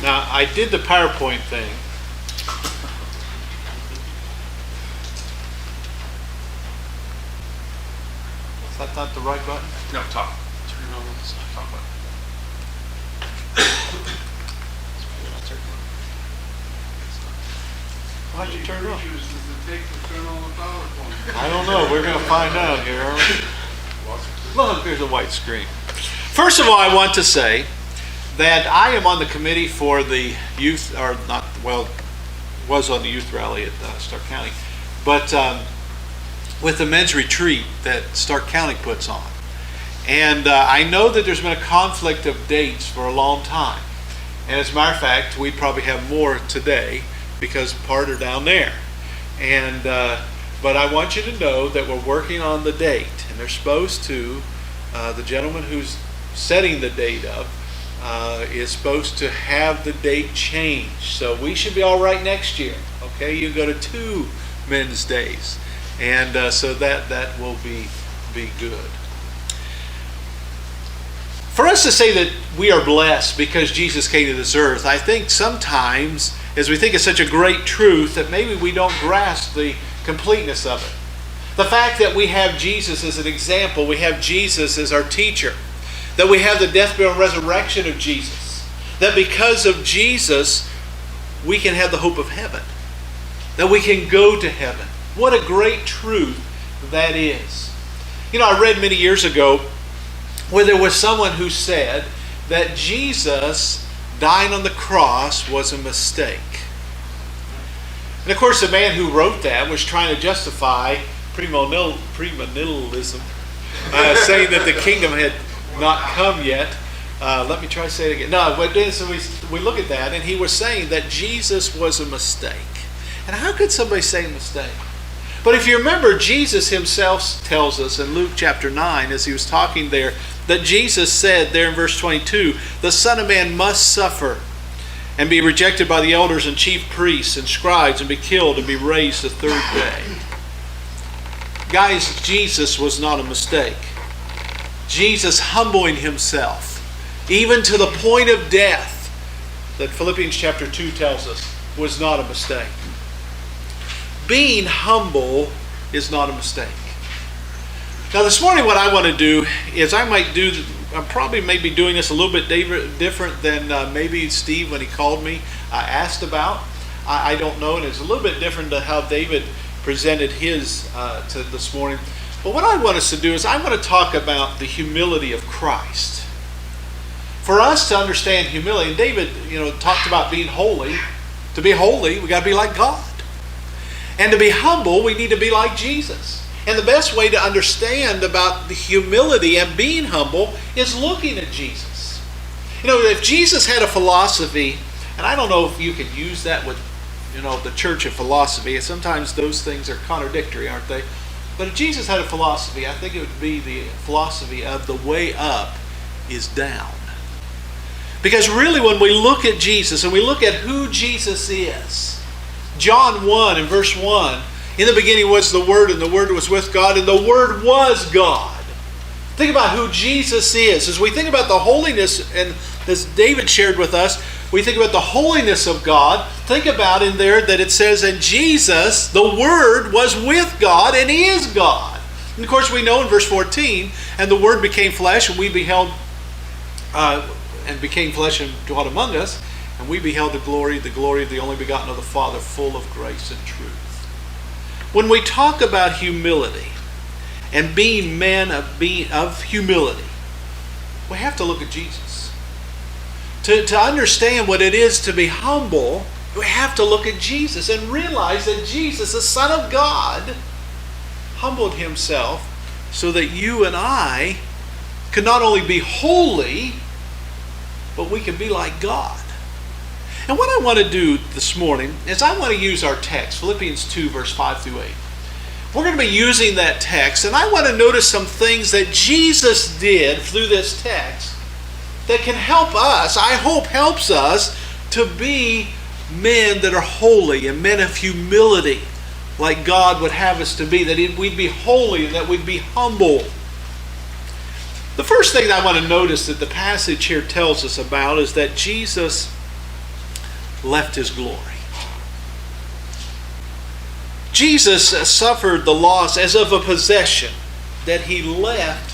Now, I did the PowerPoint thing. Is that not the right button? No, top. Turn it on the top button. Why'd you turn it on? Does it take to turn on the PowerPoint? I don't know. We're going to find out here, aren't we? Look, there's a white screen. First of all, I want to say that I am on the committee for the youth, or not, well, was on the youth rally at Stark County, but with the men's retreat that Stark County puts on. And I know that there's been a conflict of dates for a long time. And as a matter of fact, we probably have more today because part are down there. And but I want you to know that we're working on the date, and they're supposed to, the gentleman who's setting the date up is supposed to have the date changed. So we should be all right next year. Okay, you go to 2 men's days, and so that will be good. For us to say that we are blessed because Jesus came to this earth, I think sometimes, as we think it's such a great truth, that maybe we don't grasp the completeness of it. The fact that we have Jesus as an example, we have Jesus as our teacher, that we have the death, burial, and resurrection of Jesus, that because of Jesus, we can have the hope of heaven, that we can go to heaven. What a great truth that is. You know, I read many years ago where there was someone who said that Jesus dying on the cross was a mistake. And of course, the man who wrote that was trying to justify premillennialism, saying that the kingdom had not come yet. Let me try to say it again. No, but then so we look at that, and he was saying that Jesus was a mistake. And how could somebody say a mistake? But if you remember, Jesus himself tells us in Luke chapter 9, as he was talking there, that Jesus said there in verse 22, the Son of Man must suffer and be rejected by the elders and chief priests and scribes and be killed and be raised the 3rd day. Guys, Jesus was not a mistake. Jesus humbling himself, even to the point of death, that Philippians chapter 2 tells us, was not a mistake. Being humble is not a mistake. Now this morning what I want to do is I'm probably maybe doing this a little bit different than maybe Steve when he called me asked about. I don't know, and it's a little bit different to how David presented his to this morning. But what I want us to do is I want to talk about the humility of Christ. For us to understand humility, and David talked about being holy. To be holy, we got to be like God. And to be humble, we need to be like Jesus. And the best way to understand about the humility and being humble is looking at Jesus. If Jesus had a philosophy, and I don't know if you can use that with, the church of philosophy. Sometimes those things are contradictory, aren't they? But if Jesus had a philosophy, I think it would be the philosophy of the way up is down. Because really when we look at Jesus and we look at who Jesus is, John 1 and verse 1, in the beginning was the Word, and the Word was with God, and the Word was God. Think about who Jesus is. As we think about the holiness, and as David shared with us, we think about the holiness of God. Think about in there that it says, and Jesus, the Word, was with God, and He is God. And of course we know in verse 14, and the Word became flesh, and we beheld, and became flesh and dwelt among us, and we beheld the glory of the only begotten of the Father, full of grace and truth. When we talk about humility and being men of humility, we have to look at Jesus. To understand what it is to be humble, we have to look at Jesus and realize that Jesus, the Son of God, humbled himself so that you and I could not only be holy, but we can be like God. And what I want to do this morning is I want to use our text, Philippians 2, verse 5 through 8. We're going to be using that text, and I want to notice some things that Jesus did through this text that can help us, I hope helps us, to be men that are holy and men of humility like God would have us to be, that we'd be holy and that we'd be humble. The first thing I want to notice that the passage here tells us about is that Jesus left his glory. Jesus suffered the loss as of a possession that he left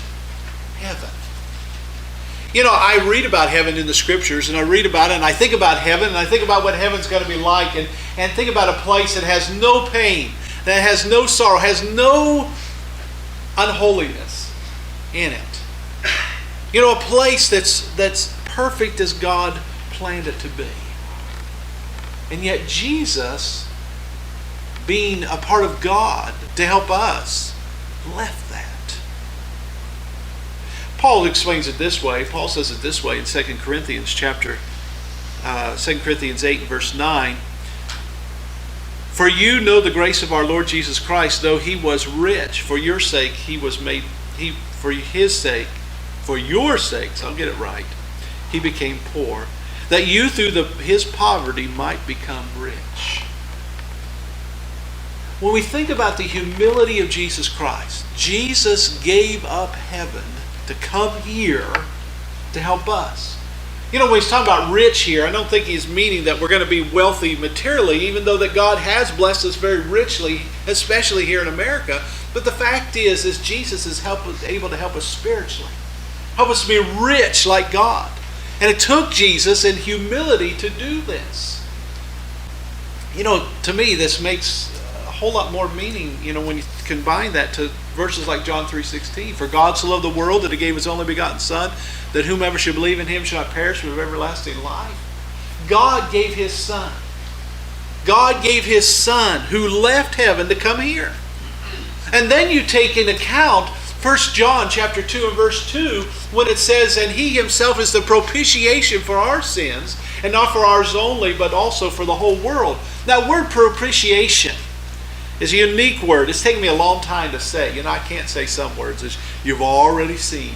heaven. You know, I read about heaven in the scriptures, and I read about it, and I think about heaven, and I think about what heaven's going to be like, and think about a place that has no pain, that has no sorrow, has no unholiness in it. You know, a place that's perfect as God planned it to be. And yet Jesus, being a part of God to help us, left that. Paul explains it this way. Paul says it this way in 2 Corinthians 8 and verse 9. For you know the grace of our Lord Jesus Christ, though he was rich, for your sake he was made, for your sakes, I'll get it right, he became poor, that you through his poverty might become rich. When we think about the humility of Jesus Christ, Jesus gave up heaven to come here to help us. You know, when he's talking about rich here, I don't think he's meaning that we're going to be wealthy materially, even though that God has blessed us very richly, especially here in America. But the fact is Jesus is able to help us spiritually. Help us to be rich like God. And it took Jesus in humility to do this. You know, to me, this makes a whole lot more meaning, you know, when you combine that to verses like John 3:16. For God so loved the world that he gave his only begotten Son, that whomever should believe in him shall not perish but have everlasting life. God gave his Son. God gave his Son who left heaven to come here. And then you take into account 1 John chapter 2 and verse 2, when it says, and he himself is the propitiation for our sins, and not for ours only, but also for the whole world. That word propitiation is a unique word. It's taken me a long time to say. You know, I can't say some words, as you've already seen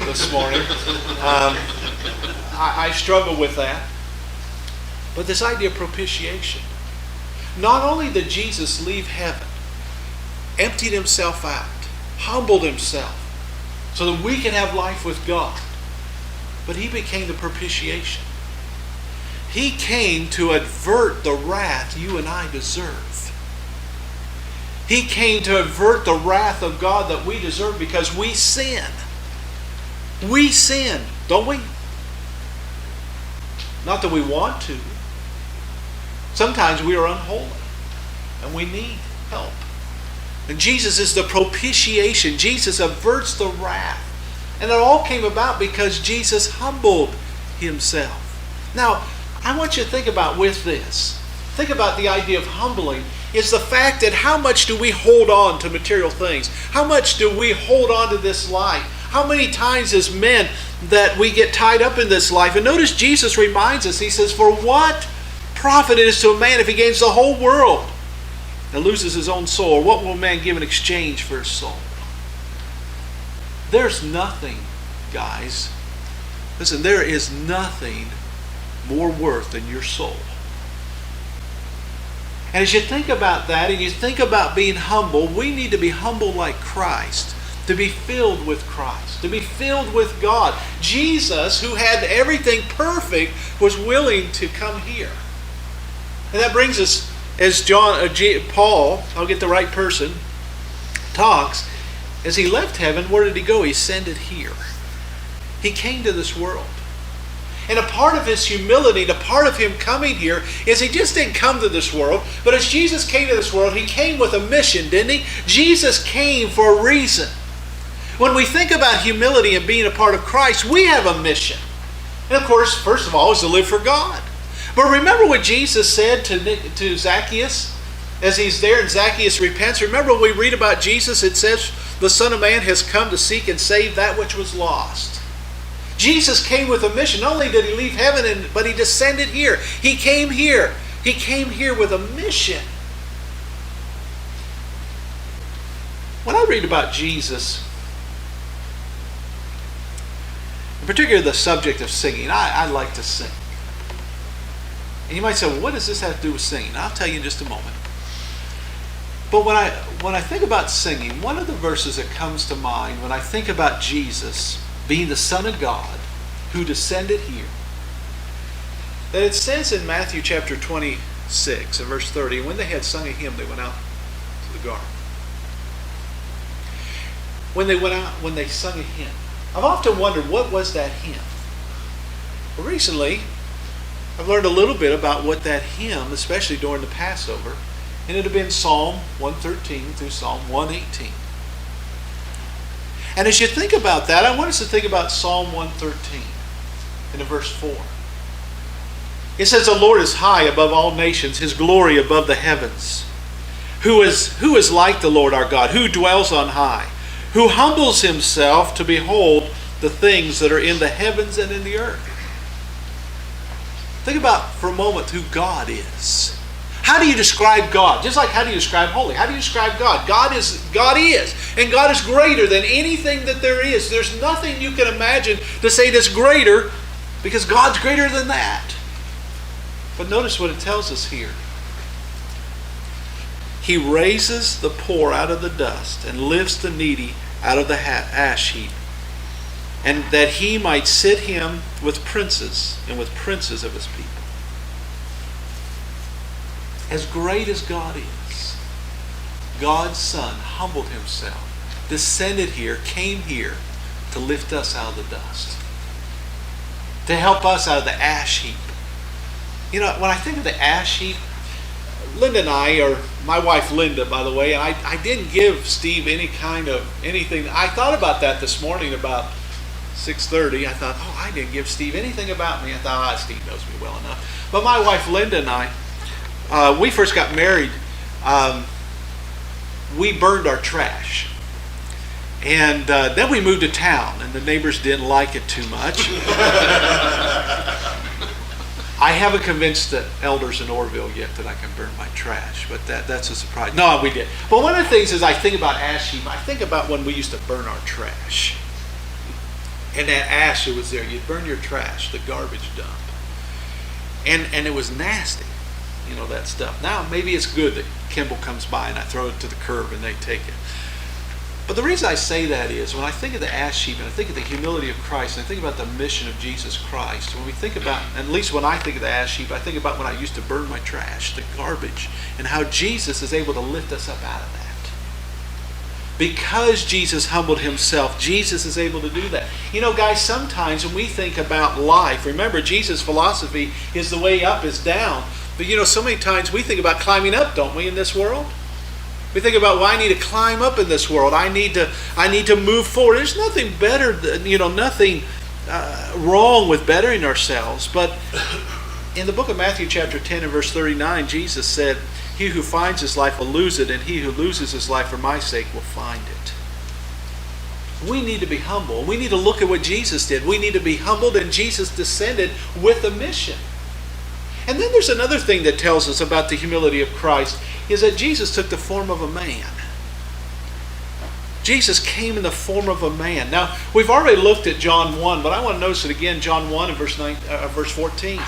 this morning. I struggle with that. But this idea of propitiation. Not only did Jesus leave heaven, emptied himself out, humbled himself, so that we can have life with God, but he became the propitiation. He came to avert the wrath you and I deserve. He came to avert the wrath of God that we deserve because we sin. We sin, don't we? Not that we want to. Sometimes we are unholy and we need help. And Jesus is the propitiation. Jesus averts the wrath. And it all came about because Jesus humbled himself. Now, I want you to think about with this. Think about the idea of humbling is the fact that how much do we hold on to material things? How much do we hold on to this life? How many times as men that we get tied up in this life? And notice Jesus reminds us, he says, for what profit it is to a man if he gains the whole world and loses his own soul? Or what will a man give in exchange for his soul? There's nothing, guys. Listen, there is nothing more worth than your soul. And as you think about that and you think about being humble, we need to be humble like Christ, to be filled with Christ, to be filled with God. Jesus, who had everything perfect, was willing to come here. And that brings us, as Paul, I'll get the right person, talks, as he left heaven, where did he go? He ascended here. He came to this world. And a part of his humility, the part of him coming here, is he just didn't come to this world, but as Jesus came to this world, he came with a mission, didn't he? Jesus came for a reason. When we think about humility and being a part of Christ, we have a mission. And of course, first of all, is to live for God. But remember what Jesus said to Zacchaeus as he's there and Zacchaeus repents. Remember when we read about Jesus, it says, the Son of Man has come to seek and save that which was lost. Jesus came with a mission. Not only did he leave heaven, but he descended here. He came here. He came here with a mission. When I read about Jesus, in particular the subject of singing, I like to sing. And you might say, well, what does this have to do with singing? I'll tell you in just a moment. But when I think about singing, one of the verses that comes to mind when I think about Jesus being the Son of God who descended here, that it says in Matthew chapter 26 and verse 30, when they had sung a hymn, they went out to the garden. When they sung a hymn. I've often wondered, what was that hymn? Well, recently, I've learned a little bit about what that hymn, especially during the Passover, and it had been Psalm 113 through Psalm 118. And as you think about that, I want us to think about Psalm 113 in verse 4. It says, "The Lord is high above all nations, His glory above the heavens. Who is like the Lord our God, who dwells on high, who humbles Himself to behold the things that are in the heavens and in the earth." Think about for a moment who God is. How do you describe God? Just like how do you describe holy? How do you describe God? God is. And God is greater than anything that there is. There's nothing you can imagine to say that's greater, because God's greater than that. But notice what it tells us here. He raises the poor out of the dust and lifts the needy out of the ash heap, and that He might sit him with princes and with princes of His people. As great as God is, God's Son humbled Himself, descended here, came here to lift us out of the dust, to help us out of the ash heap. You know, when I think of the ash heap, Linda and I, or my wife Linda, by the way, and I didn't give Steve any kind of anything. I thought about that this morning about 6:30. I thought, I didn't give Steve anything about me. I thought, Steve knows me well enough. But my wife Linda and I, we first got married, we burned our trash. And then we moved to town, and the neighbors didn't like it too much. I haven't convinced the elders in Orville yet that I can burn my trash, but that's a surprise. No, we did. But one of the things is, I think about ash heap, I think about when we used to burn our trash. And that ash that was there, you'd burn your trash, the garbage dump. And it was nasty. You know, that stuff. Now, maybe it's good that Kimball comes by and I throw it to the curb and they take it. But the reason I say that is, when I think of the ash heap and I think of the humility of Christ and I think about the mission of Jesus Christ, when we think about, at least when I think of the ash heap, I think about when I used to burn my trash, the garbage, and how Jesus is able to lift us up out of that. Because Jesus humbled Himself, Jesus is able to do that. You know, guys, sometimes when we think about life, remember, Jesus' philosophy is the way up is down. But you know, so many times we think about climbing up, don't we, in this world? We think about, well, I need to climb up in this world. I need to move forward. There's nothing better, nothing wrong with bettering ourselves. But in the book of Matthew chapter 10 and verse 39, Jesus said, "He who finds his life will lose it, and he who loses his life for my sake will find it." We need to be humble. We need to look at what Jesus did. We need to be humbled, and Jesus descended with a mission. And then there's another thing that tells us about the humility of Christ, is that Jesus took the form of a man. Jesus came in the form of a man. Now, we've already looked at John 1, but I want to notice it again, John 1 and verse 14.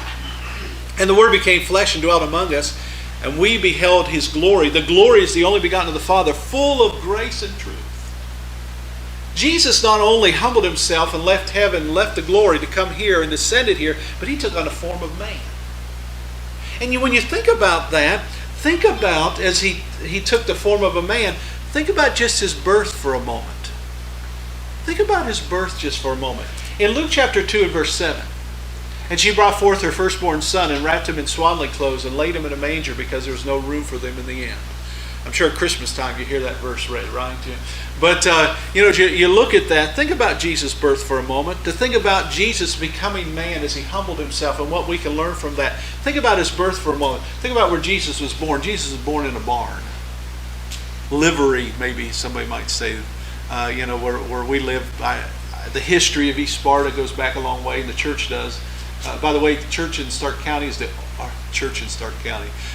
"And the Word became flesh and dwelt among us, and we beheld His glory. The glory is the only begotten of the Father, full of grace and truth." Jesus not only humbled Himself and left heaven, left the glory to come here and descended here, but He took on the form of man. And when you think about that, think about, as he took the form of a man, think about just His birth for a moment. Think about His birth just for a moment. In Luke chapter 2 and verse 7, "And she brought forth her firstborn son and wrapped him in swaddling clothes and laid him in a manger because there was no room for them in the inn." I'm sure at Christmas time you hear that verse read, right? But, you look at that, think about Jesus' birth for a moment, to think about Jesus becoming man as He humbled Himself and what we can learn from that. Think about His birth for a moment. Think about where Jesus was born. Jesus was born in a barn. Livery, maybe somebody might say, where we live. The history of East Sparta goes back a long way, and the church does. By the way, the church in Stark County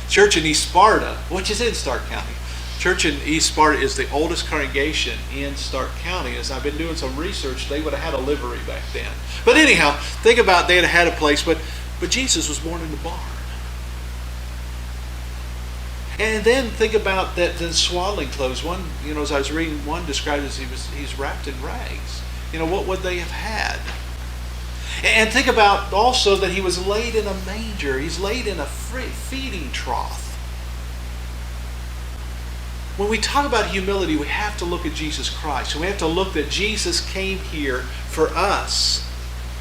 Church in East Sparta, which is in Stark County. Church in East Sparta is the oldest congregation in Stark County. As I've been doing some research, they would have had a livery back then. But anyhow, think about they'd have had a place, but Jesus was born in the barn. And then think about that the swaddling clothes. One, as I was reading, one described as he's wrapped in rags. What would they have had? And think about also that he was laid in a manger. He's laid in a feeding trough. When we talk about humility, we have to look at Jesus Christ. And we have to look that Jesus came here for us,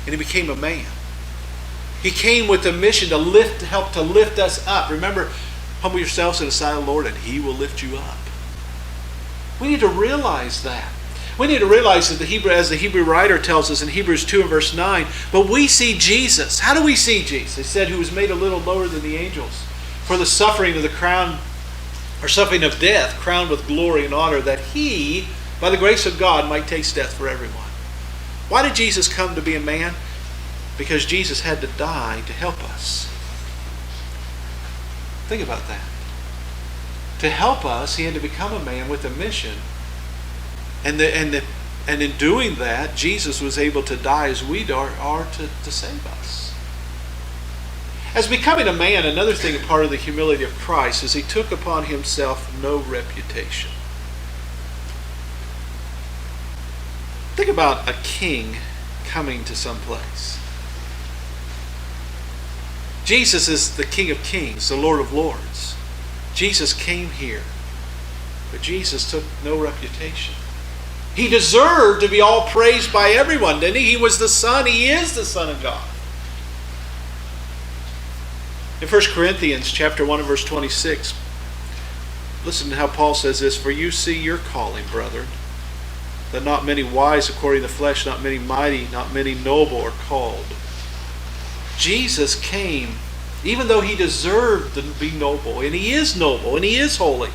and he became a man. He came with a mission to help to lift us up. Remember, humble yourselves in the sight of the Lord, and he will lift you up. We need to realize that. We need to realize that as the Hebrew writer tells us in Hebrews 2 and verse 9, but we see Jesus. How do we see Jesus? He said, who was made a little lower than the angels, for the suffering of the crown, or suffering of death, crowned with glory and honor, that he, by the grace of God, might taste death for everyone. Why did Jesus come to be a man? Because Jesus had to die to help us. Think about that. To help us, he had to become a man with a mission. And in doing that, Jesus was able to die as we are to save us. As becoming a man, another thing, part of the humility of Christ, is he took upon himself no reputation. Think about a king coming to some place. Jesus is the King of Kings, the Lord of Lords. Jesus came here, but Jesus took no reputation. He deserved to be all praised by everyone, didn't he? He was the Son. He is the Son of God. In 1 Corinthians chapter 1 and verse 26, listen to how Paul says this, for you see your calling, brethren, that not many wise according to the flesh, not many mighty, not many noble are called. Jesus came, even though he deserved to be noble, and he is noble, and he is holy,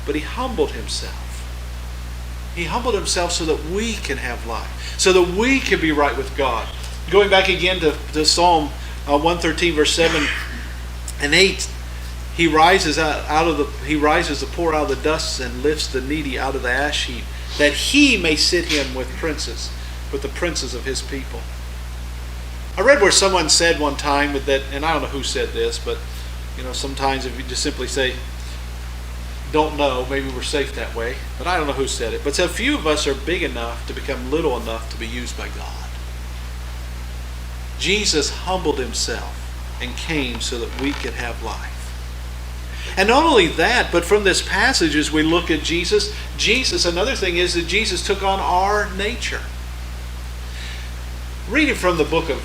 but he humbled himself. He humbled himself so that we can have life, so that we can be right with God. Going back again to Psalm 113, verse 7 and 8, he rises the poor out of the dust and lifts the needy out of the ash heap, that he may sit him with the princes of his people. I read where someone said one time that, and I don't know who said this, but sometimes if you just simply say, don't know, maybe we're safe that way, but I don't know who said it. But so few of us are big enough to become little enough to be used by God. Jesus humbled himself and came so that we could have life. And not only that, but from this passage as we look at Jesus, another thing is that Jesus took on our nature. Reading from the book of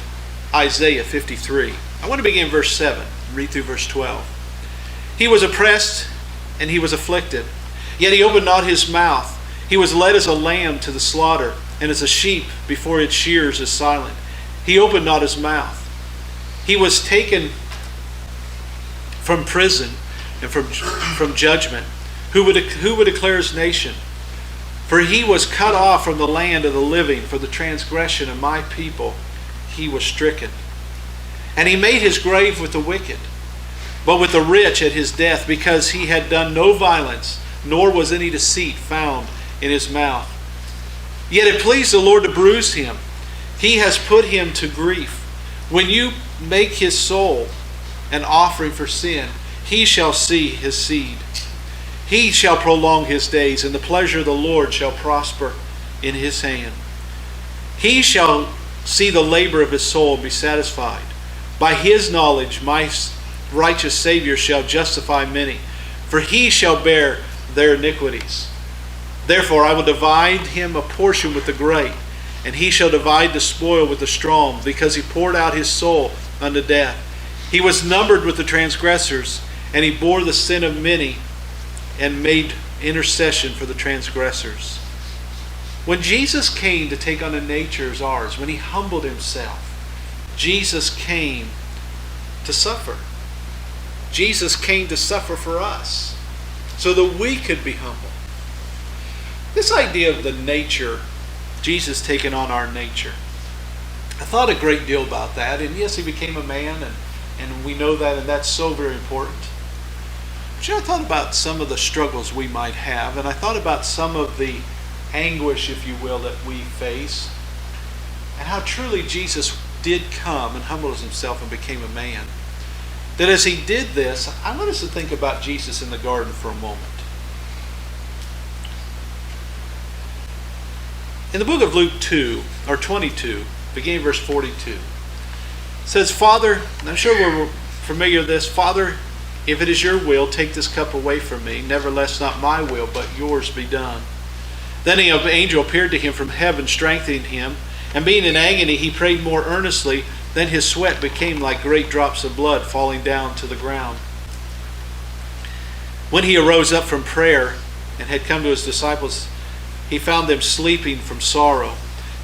Isaiah 53. I want to begin verse 7, read through verse 12. He was oppressed and he was afflicted, yet he opened not his mouth. He was led as a lamb to the slaughter, and as a sheep before its shears is silent. He opened not his mouth. He was taken from prison and from judgment. Who would declare his nation? For he was cut off from the land of the living. For the transgression of my people he was stricken. And he made his grave with the wicked, but with the rich at his death, because he had done no violence, nor was any deceit found in his mouth. Yet it pleased the Lord to bruise him. He has put him to grief. When you make his soul an offering for sin, he shall see his seed. He shall prolong his days, and the pleasure of the Lord shall prosper in his hand. He shall see the labor of his soul and be satisfied. By his knowledge my righteous Savior shall justify many, for he shall bear their iniquities. Therefore I will divide him a portion with the great, and he shall divide the spoil with the strong, because he poured out his soul unto death. He was numbered with the transgressors, and he bore the sin of many, and made intercession for the transgressors. When Jesus came to take on a nature as ours, when he humbled himself, Jesus came to suffer. Jesus came to suffer for us so that we could be humble. This idea of the nature, Jesus taking on our nature, I thought a great deal about that. And yes, he became a man, and we know that, and that's so very important. But I thought about some of the struggles we might have, and I thought about some of the anguish, if you will, that we face, and how truly Jesus did come and humbled himself and became a man. That as he did this, I want us to think about Jesus in the garden for a moment. In the book of Luke 2, or 22, beginning verse 42, It says, Father, and I'm sure we're familiar with this, Father, if it is your will, take this cup away from me. Nevertheless, not my will, but yours be done. Then an angel appeared to him from heaven, strengthening him. And being in agony, he prayed more earnestly. Then his sweat became like great drops of blood falling down to the ground. When he arose up from prayer and had come to his disciples, he found them sleeping from sorrow.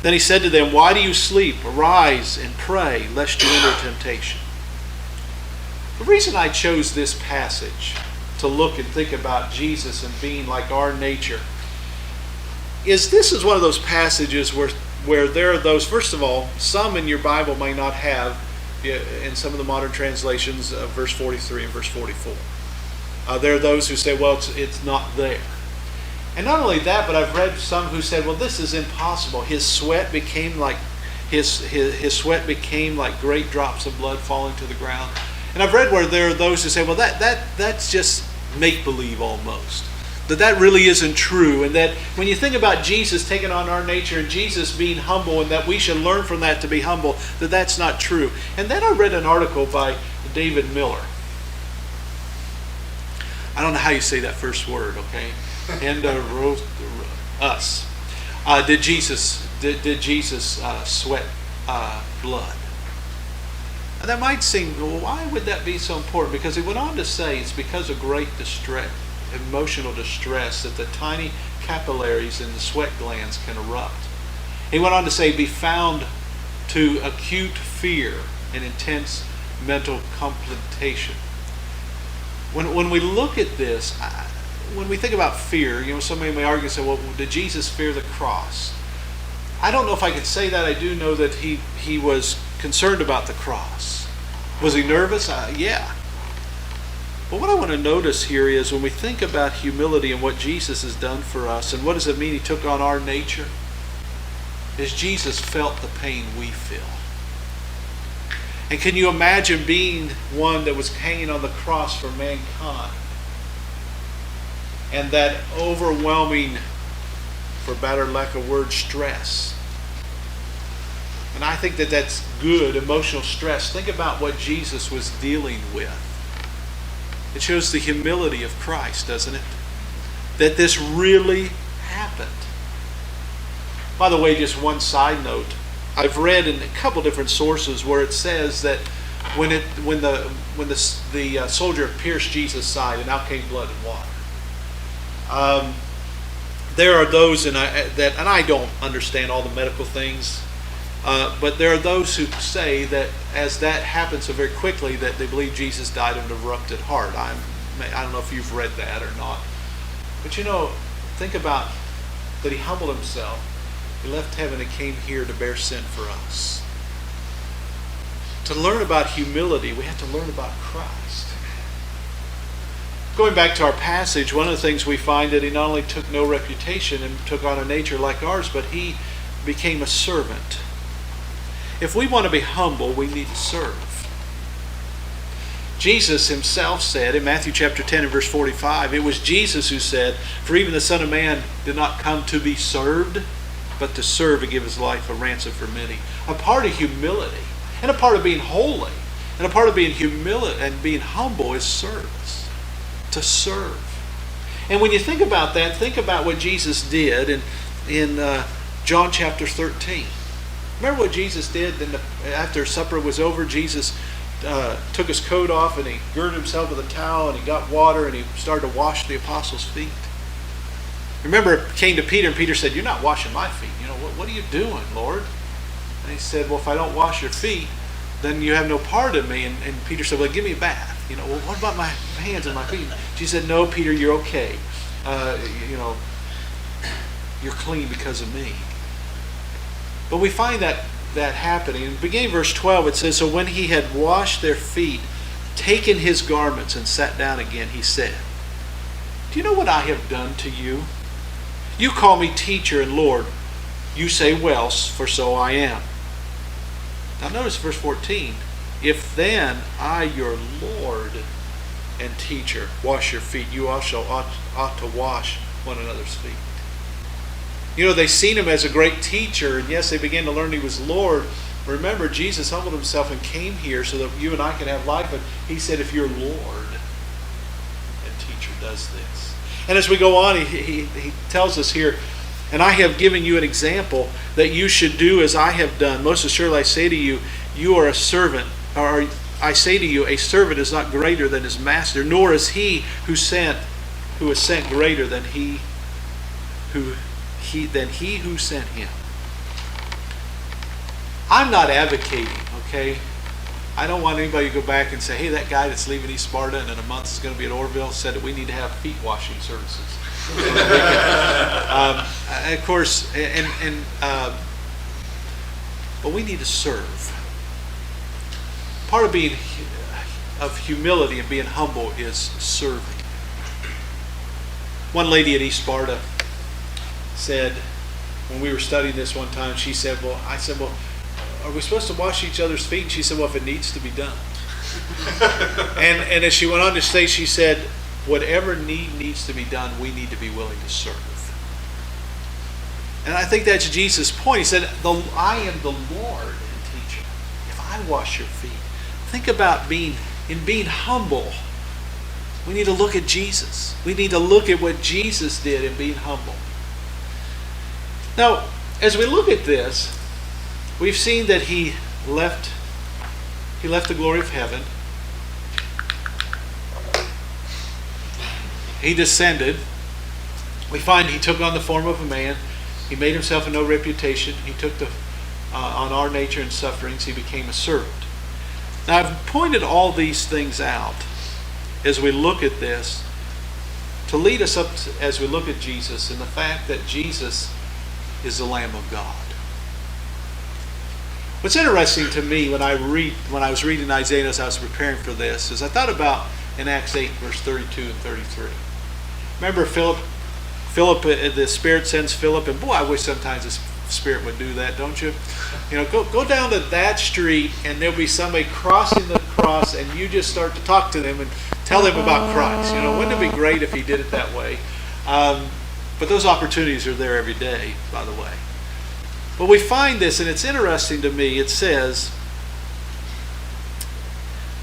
Then he said to them, Why do you sleep? Arise and pray, lest you enter temptation. The reason I chose this passage to look and think about Jesus and being like our nature is this is one of those passages where there are those, first of all, some in your Bible may not have, in some of the modern translations, verse 43 and verse 44. There are those who say, well, it's not there. And not only that, but I've read some who said, well, this is impossible. His sweat became like sweat became like great drops of blood falling to the ground. And I've read where there are those who say, well, that's just make-believe almost. That really isn't true. And that when you think about Jesus taking on our nature and Jesus being humble and that we should learn from that to be humble, that's not true. And then I read an article by David Miller. I don't know how you say that first word, okay? And us. Did Jesus sweat blood? And that might seem, well, why would that be so important? Because he went on to say it's because of great distress, emotional distress, that the tiny capillaries in the sweat glands can erupt. He went on to say, be found to acute fear and intense mental completion. When we look at this, when we think about fear, somebody may argue and say, well, did Jesus fear the cross? I don't know if I could say that. I do know that he was concerned about the cross. Was he nervous? Yeah. But what I want to notice here is when we think about humility and what Jesus has done for us, and what does it mean he took on our nature, is Jesus felt the pain we feel. And can you imagine being one that was hanging on the cross for mankind? And that overwhelming, for better lack of word, stress. And I think that's good, emotional stress. Think about what Jesus was dealing with. It shows the humility of Christ, doesn't it? That this really happened. By the way, just one side note. I've read in a couple different sources where it says that when the soldier pierced Jesus' side and out came blood and water. There are those, and I don't understand all the medical things, but there are those who say that as that happened so very quickly that they believe Jesus died of an erupted heart. I don't know if you've read that or not. But think about that he humbled himself. He left heaven and came here to bear sin for us. To learn about humility, we have to learn about Christ. Going back to our passage, one of the things we find that he not only took no reputation and took on a nature like ours, but he became a servant. If we want to be humble, we need to serve. Jesus himself said in Matthew chapter 10 and verse 45, it was Jesus who said, for even the Son of Man did not come to be served, but to serve and give his life a ransom for many. A part of humility, and a part of being holy, and a part of being humility and being humble is service. To serve. And when you think about that, think about what Jesus did in John chapter 13. Remember what Jesus did? After supper was over, Jesus took his coat off and he girded himself with a towel and he got water and he started to wash the apostles' feet. Remember, it came to Peter and Peter said, you're not washing my feet. What are you doing, Lord? And he said, well, if I don't wash your feet, then you have no part of me. And Peter said, well, give me a bath. Well, what about my hands and my feet? Jesus said, no, Peter, you're okay. You're clean because of me. But we find that happening. In the beginning of verse 12, it says, so when he had washed their feet, taken his garments and sat down again, he said, do you know what I have done to you? You call me teacher and Lord. You say, well, for so I am. Now notice verse 14. If then I, your Lord and teacher, wash your feet, you also ought to wash one another's feet. They seen him as a great teacher, and yes, they began to learn he was Lord, Remember, Jesus humbled himself and came here so that you and I could have life. But he said, if your Lord and teacher does this. And as we go on, he tells us here, and I have given you an example that you should do as I have done. Most assuredly I say to you, you are a servant. Or I say to you, a servant is not greater than his master, nor is he who is sent greater than he who sent him. I'm not advocating, okay? I don't want anybody to go back and say, hey, that guy that's leaving East Sparta and in a month is going to be at Orville said that we need to have feet washing services. Of course, but we need to serve. Part of humility and being humble is serving. One lady at East Sparta said, when we were studying this one time, she said, I said, are we supposed to wash each other's feet? And she said, well, if it needs to be done. and as she went on to say, she said, whatever needs to be done, we need to be willing to serve. And I think that's Jesus' point. He said, I am the Lord and teacher. If I wash your feet, think about being humble. We need to look at Jesus. We need to look at what Jesus did in being humble. Now, as we look at this, we've seen that he left the glory of heaven. He descended. We find he took on the form of a man. He made himself of no reputation. He took on our nature and sufferings. He became a servant. Now, I've pointed all these things out as we look at this to lead us up as we look at Jesus and the fact that Jesus is the Lamb of God. What's interesting to me when I was reading Isaiah as I was preparing for this is I thought about in Acts 8 verse 32 and 33. Remember Philip, the Spirit sends Philip, and boy, I wish sometimes the Spirit would do that, don't you? Go down to that street and there'll be somebody crossing the cross and you just start to talk to them and tell them about Christ. Wouldn't it be great if he did it that way? But those opportunities are there every day, by the way. But we find this, and it's interesting to me. It says,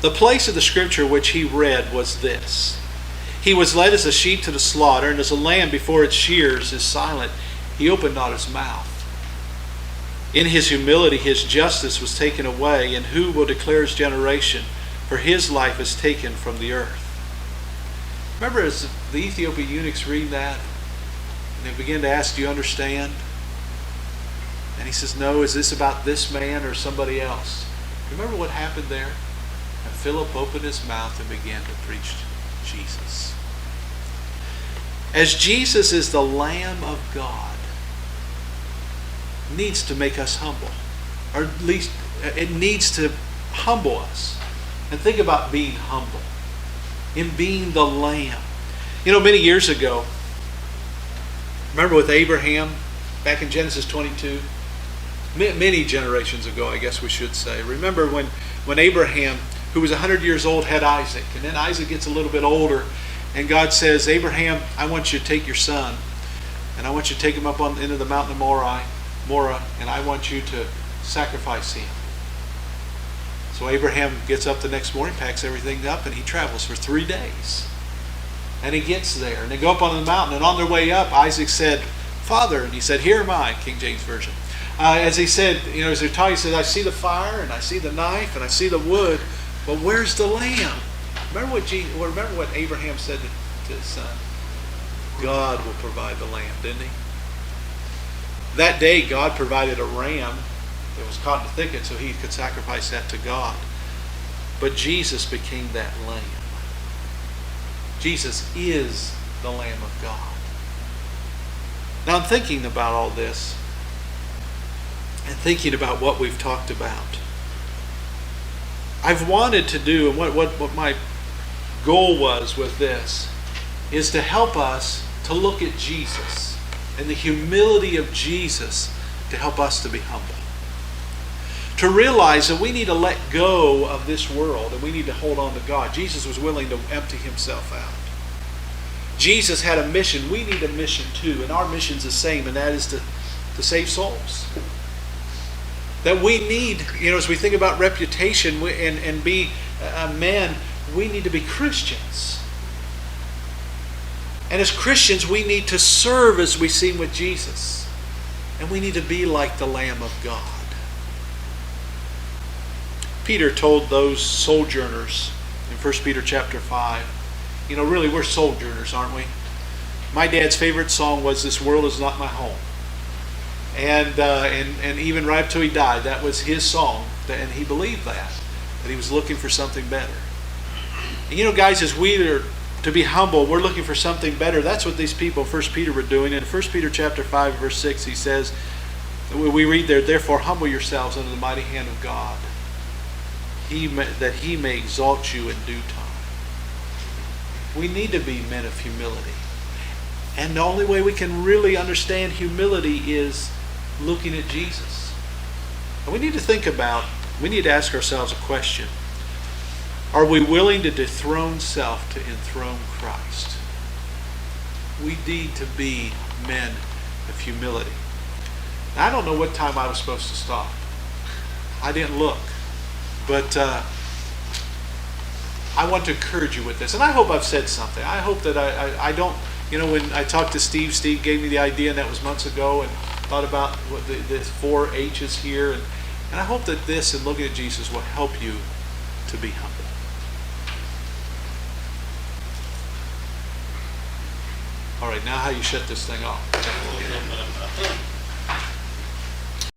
the place of the scripture which he read was this. He was led as a sheep to the slaughter, and as a lamb before its shears is silent, he opened not his mouth. In his humility his justice was taken away, and who will declare his generation? For his life is taken from the earth. Remember as the Ethiopian eunuchs read that, and they begin to ask, do you understand? And he says, no, is this about this man or somebody else? Remember what happened there? And Philip opened his mouth and began to preach Jesus. As Jesus is the Lamb of God, it needs to make us humble. Or at least it needs to humble us. And think about being humble. In being the Lamb. Many years ago, remember with Abraham, back in Genesis 22, many generations ago, I guess we should say. Remember when Abraham, who was 100 years old, had Isaac. And then Isaac gets a little bit older. And God says, Abraham, I want you to take your son. And I want you to take him up into the mountain of Morah. And I want you to sacrifice him. So Abraham gets up the next morning, packs everything up, and he travels for 3 days. And he gets there. And they go up on the mountain. And on their way up, Isaac said, Father. And he said, here am I, King James Version. As he said, as they're talking, he said, I see the fire, and I see the knife, and I see the wood, but where's the lamb? Remember what Abraham said to his son? God will provide the lamb, didn't he? That day, God provided a ram that was caught in the thicket so he could sacrifice that to God. But Jesus became that lamb. Jesus is the Lamb of God. Now I'm thinking about all this and thinking about what we've talked about. I've wanted to do, and what my goal was with this, is to help us to look at Jesus and the humility of Jesus to help us to be humble. To realize that we need to let go of this world and we need to hold on to God. Jesus was willing to empty himself out. Jesus had a mission. We need a mission too. And our mission's the same, and that is to save souls. That we need, as we think about reputation and be a man, we need to be Christians. And as Christians, we need to serve as we seen with Jesus. And we need to be like the Lamb of God. Peter told those sojourners in 1 Peter chapter 5, really we're sojourners, aren't we? My dad's favorite song was "This World Is Not My Home." And even right up till he died, that was his song. And he believed that he was looking for something better. And guys, as we are to be humble, we're looking for something better. That's what these people in 1 Peter were doing. In 1 Peter chapter 5, verse 6, he says, we read there, "Therefore humble yourselves under the mighty hand of God, that He may exalt you in due time." We need to be men of humility. And the only way we can really understand humility is looking at Jesus. And we need to ask ourselves a question. Are we willing to dethrone self to enthrone Christ? We need to be men of humility. Now, I don't know what time I was supposed to stop. I didn't look. But I want to encourage you with this. And I hope I've said something. I hope that I don't, when I talked to Steve gave me the idea, and that was months ago, and thought about what the 4 H's here. And I hope that this and looking at Jesus will help you to be humble. All right, now how you shut this thing off.